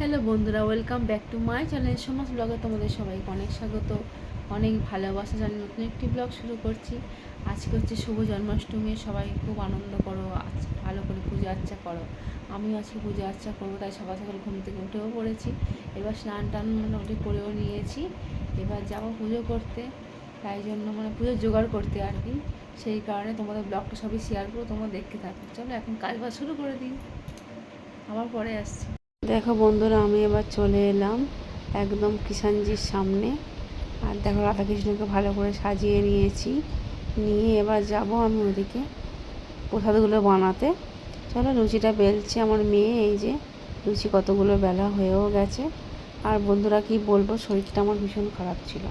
Hello বন্ধুরা, welcome back to my channel সমাজ ব্লগে তোমাদের সবাইকে অনেক স্বাগত, অনেক ভালোবাসা জানি নতুন একটি ব্লগ শুরু করছি। আজকে হচ্ছে শুভ জন্মাষ্টমী, সবাই খুব আনন্দ করো, ভালো করে পূজা আর্চা করো। আমিও আজকে পূজা আর্চা করবো, তাই সকাল সকাল ঘুম থেকে উঠেও পড়েছি। এবার স্নান টান মোটামুটি করেও নিয়েছি, এবার যাবো পুজো করতে। তাই জন্য পুজোর জোগাড় করতে আর কি, সেই কারণে তোমাদের ব্লগটা সবই শেয়ার করো, তোমরা দেখতে থাকো। চলো এখন কাজ বাজ শুরু করে দিই, আবার পরে আসছি। দেখো বন্ধুরা, আমি এবার চলে এলাম একদম কিষানজির সামনে। আর দেখো রাধাকৃষ্ণকে ভালো করে সাজিয়ে নিয়েছি, নিয়ে এবার যাব আমি ওদিকে প্রসাদগুলো বানাতে। চলো, লুচিটা বেলছে আমার মেয়ে। এই যে লুচি কতগুলো বেলা হয়েও গেছে। আর বন্ধুরা কি বলবো, শরীরটা আমার ভীষণ খারাপ ছিল।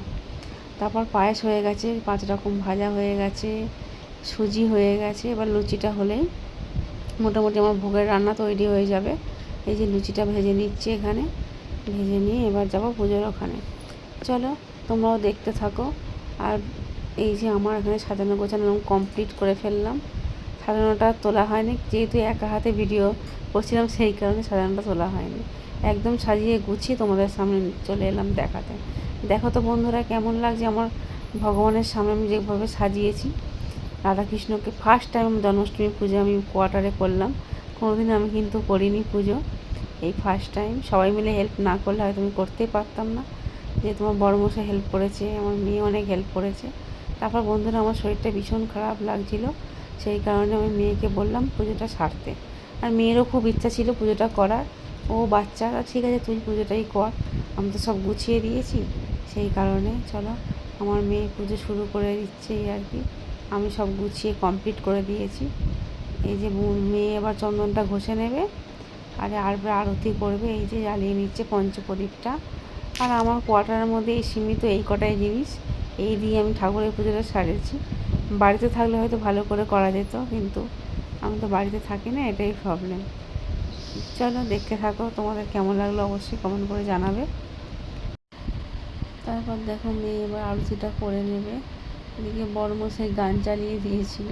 তারপর পায়েস হয়ে গেছে, 5 রকম ভাজা হয়ে গেছে, সুজি হয়ে গেছে। এবার লুচিটা হলেই মোটামুটি আমার ভোগের রান্না তৈরি হয়ে যাবে। এই যে লুচিটা ভেজে নিচ্ছি এখানে, ভেজে নিয়ে এবার যাবো পুজোর ওখানে। চলো, তোমরাও দেখতে থাকো। আর এই যে আমার এখানে সাজানো গোছানো কমপ্লিট করে ফেললাম। সাজানোটা তোলা হয়নি, যেহেতু একা হাতে ভিডিও করছিলাম, সেই কারণে সাজানোটা তোলা হয়নি। একদম সাজিয়ে গুছিয়ে তোমাদের সামনে চলে এলাম দেখাতে। দেখো তো বন্ধুরা, কেমন লাগছে আমার ভগবানের সামনে আমি যেভাবে সাজিয়েছি। রাধাকৃষ্ণকে ফার্স্ট টাইম জন্মাষ্টমী পুজো আমি কোয়ার্টারে করলাম, কোনোদিন আমি কিন্তু করিনি পুজো, এই ফার্স্ট টাইম। সবাই মিলে হেল্প না করলে হয়তো আমি করতেই পারতাম না। যে তোমার বড়মশাই হেল্প করেছে, আমার মেয়ে অনেক হেল্প করেছে। তারপর বন্ধুরা, আমার শরীরটা ভীষণ খারাপ লাগছিল, সেই কারণে আমি মেয়েকে বললাম পুজোটা সারতে। আর মেয়েরও খুব ইচ্ছা ছিল পুজোটা করার। ও বাচ্চারা, ঠিক আছে তুই পুজোটাই কর, আমি তো সব গুছিয়ে দিয়েছি। সেই কারণে চলো, আমার মেয়ে পুজো শুরু করে দিচ্ছে এই আর কি। আমি সব গুছিয়ে কমপ্লিট করে দিয়েছি। এই যে মেয়ে এবার চন্দনটা ঘষে নেবে, আর আরতি করবে। এই যে জ্বালিয়ে নিচ্ছে পঞ্চপ্রদীপটা। আর আমার কোয়ার্টারের মধ্যে এই সীমিত এই কটাই জিনিস, এই দিয়ে আমি ঠাকুরের পুজোটা সারেছি। বাড়িতে থাকলে হয়তো ভালো করে করা যেত, কিন্তু আমি তো বাড়িতে থাকি না, এটাই প্রবলেম। চলো দেখতে থাকো, তোমাদের কেমন লাগলো অবশ্যই কমেন্ট করে জানাবে। তারপর দেখো, মেয়ে এবার আরতিটা করে নেবে। এদিকে বড়মশাই গান চালিয়ে দিয়েছিল,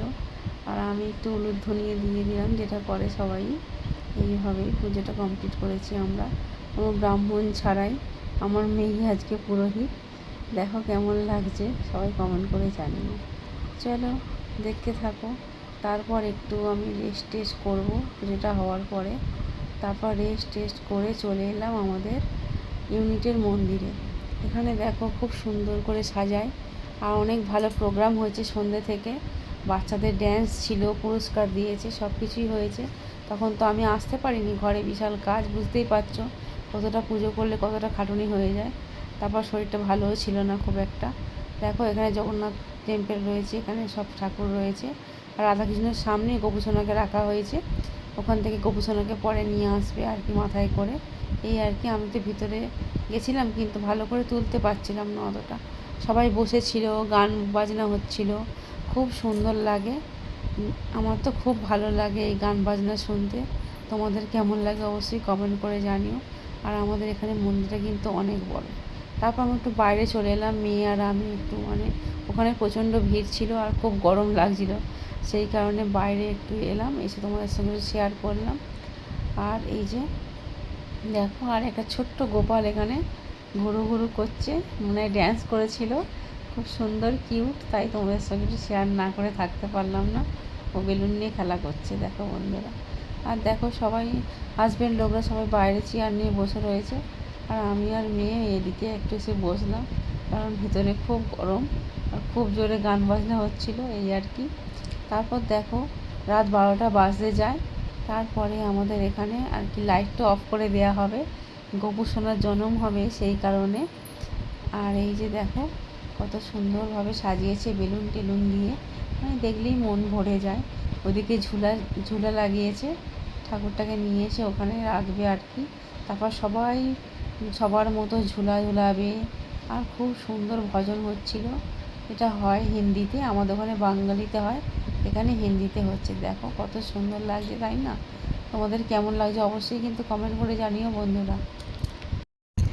আর আমি একটু উলুধ্বনি দিয়ে দিলাম, যেটা করে সবাই। এইভাবেই পুজোটা কমপ্লিট করেছি আমরা, কোনো ব্রাহ্মণ ছাড়াই। আমার মেয়ে আজকে পুরোহিত। দেখো কেমন লাগছে, সবাই কমেন্ট করে জানিও। চলো দেখতে থাকো। তারপর একটু আমি রেস্ট টেস্ট করবো পুজোটা হওয়ার পরে। তারপর রেস্ট টেস্ট করে চলে এলাম আমাদের ইউনিটের মন্দিরে। এখানে দেখো খুব সুন্দর করে সাজায়, আর অনেক ভালো প্রোগ্রাম হয়েছে সন্ধ্যে থেকে। বাচ্চাদের ড্যান্স ছিল, পুরস্কার দিয়েছে, সব কিছুই হয়েছে। তখন তো আমি আসতে পারিনি, ঘরে বিশাল কাজ, বুঝতেই পারছো কতটা পুজো করলে কতটা খাটুনি হয়ে যায়। তারপর শরীরটা ভালোও ছিল না খুব একটা। দেখো এখানে জগন্নাথ টেম্পল রয়েছে, এখানে সব ঠাকুর রয়েছে। আর রাধাকৃষ্ণের সামনে গোপুসোনাকে রাখা হয়েছে, ওখান থেকে গোপুসোনাকে পরে নিয়ে আসবে আর কি মাথায় করে। এই আর কি। আমি তো ভিতরে গেছিলাম, কিন্তু ভালো করে তুলতে পারছিলাম না অতটা। সবাই বসেছিল, গান বাজনা হচ্ছিল, খুব সুন্দর লাগে। আমার তো খুব ভালো লাগে এই গান বাজনা শুনতে। তোমাদের কেমন লাগে অবশ্যই কমেন্ট করে জানিও। আর আমাদের এখানে মন্দিরটা কিন্তু অনেক বড়। তারপর আমি একটু বাইরে চলে এলাম, মেয়ে আর আমি একটু ওখানে প্রচণ্ড ভিড় ছিল আর খুব গরম লাগছিল, সেই কারণে বাইরে একটু এলাম, এসে তোমাদের সঙ্গে শেয়ার করলাম। আর এই যে দেখো, আর একটা ছোট্ট গোপাল এখানে ঘুরু ঘুরু করছে, মনে হয় ড্যান্স করেছিল, খুব সুন্দর কিউট। তাই তোমাদের সঙ্গে একটু শেয়ার না করে থাকতে পারলাম না। ও বেলুন নিয়ে খেলা করছে দেখো বন্ধুরা। আর দেখো সবাই, হাজব্যান্ড লোকরা সবাই বাইরে চেয়ার নিয়ে বসে রয়েছে, আর আমি আর মেয়ে এদিকে একটু এসে বসলাম, কারণ ভিতরে খুব গরম আর খুব জোরে গান বাজনা হচ্ছিল এই আর কি। তারপর দেখো রাত 12টা বাজতে যায়, তারপরে আমাদের এখানে আর কি লাইটটা অফ করে দেওয়া হবে, গোপু সোনার জন্ম হবে সেই কারণে। আর এই যে দেখো কত সুন্দরভাবে সাজিয়েছে বেলুন টেলুন দিয়ে, দেখলেই মন ভরে যায়। ওদিকে ঝুলা ঝুলা লাগিয়েছে, ঠাকুরটাকে নিয়ে এসে ওখানে রাখবে আর কি। তারপর সবাই সবার মতো ঝুলা ঝুলাবে, আর খুব সুন্দর ভজন হচ্ছিল। এটা হয় হিন্দিতে, আমাদের ওখানে বাঙালিতে হয়, এখানে হিন্দিতে হচ্ছে। দেখো কত সুন্দর লাগছে, তাই না? তোমাদের কেমন লাগছে অবশ্যই কিন্তু কমেন্ট করে জানিও বন্ধুরা।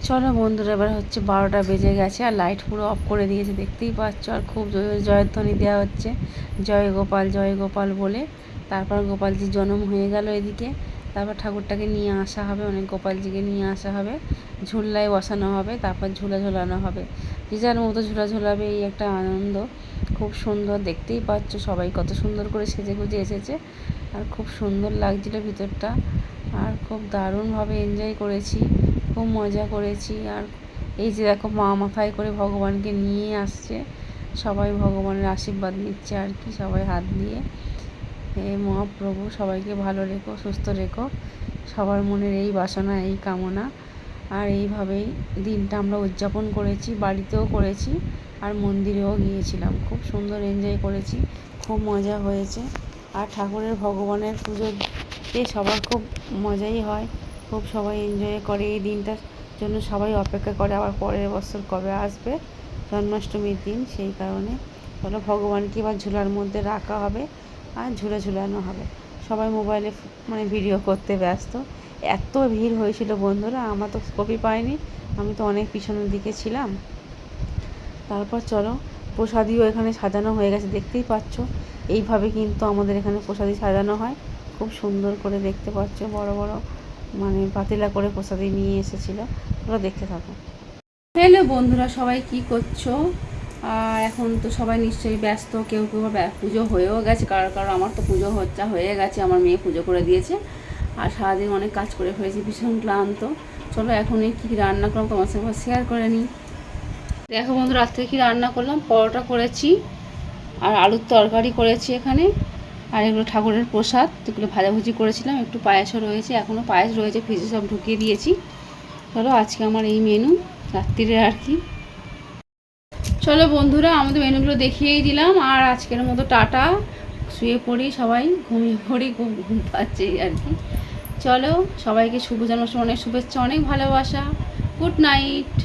চলো বন্ধুরা, এবার হচ্ছে 12টা বেজে গেছে, আর লাইট পুরো অফ করে দিয়েছে দেখতেই পাচ্ছ। আর খুব জয়ধ্বনি দেওয়া হচ্ছে, জয় গোপাল বলে। তারপর গোপালজির জন্ম হয়ে গেল এদিকে। তারপর ঠাকুরটাকে নিয়ে আসা হবে, অনেক গোপালজিকে নিয়ে আসা হবে, ঝুলায় বসানো হবে, তারপর ঝুলা ঝোলানো হবে। যে যার মতো ঝুলা ঝোলাবে, এই একটা আনন্দ। খুব সুন্দর, দেখতেই পাচ্ছ সবাই কত সুন্দর করে সেজে গুজে এসেছে, আর খুব সুন্দর লাগছিলো ভিতরটা, আর খুব দারুণভাবে এনজয় করেছি, খুব মজা করেছি। আর এই যে দেখো মা মাথায় করে ভগবানকে নিয়ে আসছে, সবাই ভগবানের আশীর্বাদ নিচ্ছে আর কি, সবাই হাত দিয়ে। হে মহাপ্রভু সবাইকে ভালো রেখো, সুস্থ রেখো, সবার মনের এই বাসনা, এই কামনা। আর এইভাবেই দিনটা আমরা উদযাপন করেছি, বাড়িতেও করেছি আর মন্দিরেও গিয়েছিলাম, খুব সুন্দর এনজয় করেছি, খুব মজা হয়েছে। আর ঠাকুরের ভগবানের পুজোতে সবার খুব মজাই হয়, খুব সবাই এনজয় করে। এই দিনটার জন্য সবাই অপেক্ষা করে, আবার পরের বছর কবে আসবে জন্মাষ্টমীর দিন, সেই কারণে চলো ভগবানকে এবার ঝুলার মধ্যে রাখা হবে আর ঝুলানো হবে। সবাই মোবাইলে মানে ভিডিও করতে ব্যস্ত, এত ভিড় হয়েছিল বন্ধুরা, আমার তো কপি পাইনি, আমি তো অনেক পিছনের দিকে ছিলাম। তারপর চলো প্রসাদীও এখানে সাজানো হয়ে গেছে, দেখতেই পাচ্ছ। এইভাবে কিন্তু আমাদের এখানে প্রসাদী সাজানো হয়, খুব সুন্দর করে দেখতে পাচ্ছ, বড় বড় মানে পাতিলা করে প্রসাদী নিয়ে এসেছিলো। ওরা দেখতে থাকো। হ্যালো বন্ধুরা, সবাই কি করছো? আর এখন তো সবাই নিশ্চয়ই ব্যস্ত, কেউ কেউ পুজো হয়েও গেছে, কারো আমার তো পুজো হয়ে গেছে, আমার মেয়ে পুজো করে দিয়েছে। আর সারাদিন অনেক কাজ করে ফেলেছি, ভীষণ ক্লান্ত। চলো এখন এই কী রান্না করলাম তোমার সঙ্গে শেয়ার করে নিই। দেখো বন্ধু, রাত্রে কী রান্না করলাম, পরোটা করেছি আর আলুর তরকারি করেছি এখানে, আর এগুলো ঠাকুরের প্রসাদ, এগুলো ভাজাভুজি করেছিলাম, একটু পায়েসও রয়েছে, এখনও পায়েস রয়েছে ফ্রিজে, সব ঢুকিয়ে দিয়েছি। চলো আজকে আমার এই মেনু রাত্রিরে আর কি। চলো বন্ধুরা, আমাদের মেনুগুলো দেখিয়েই দিলাম, আর আজকের মতো টাটা, শুয়ে পড়ি, সবাই ঘুমিয়ে পড়ি, খুব ঘুম পাচ্ছে আর কি। চলো সবাইকে শুভ জন্মাষ্টমী, অনেক শুভেচ্ছা, অনেক ভালোবাসা, গুড নাইট।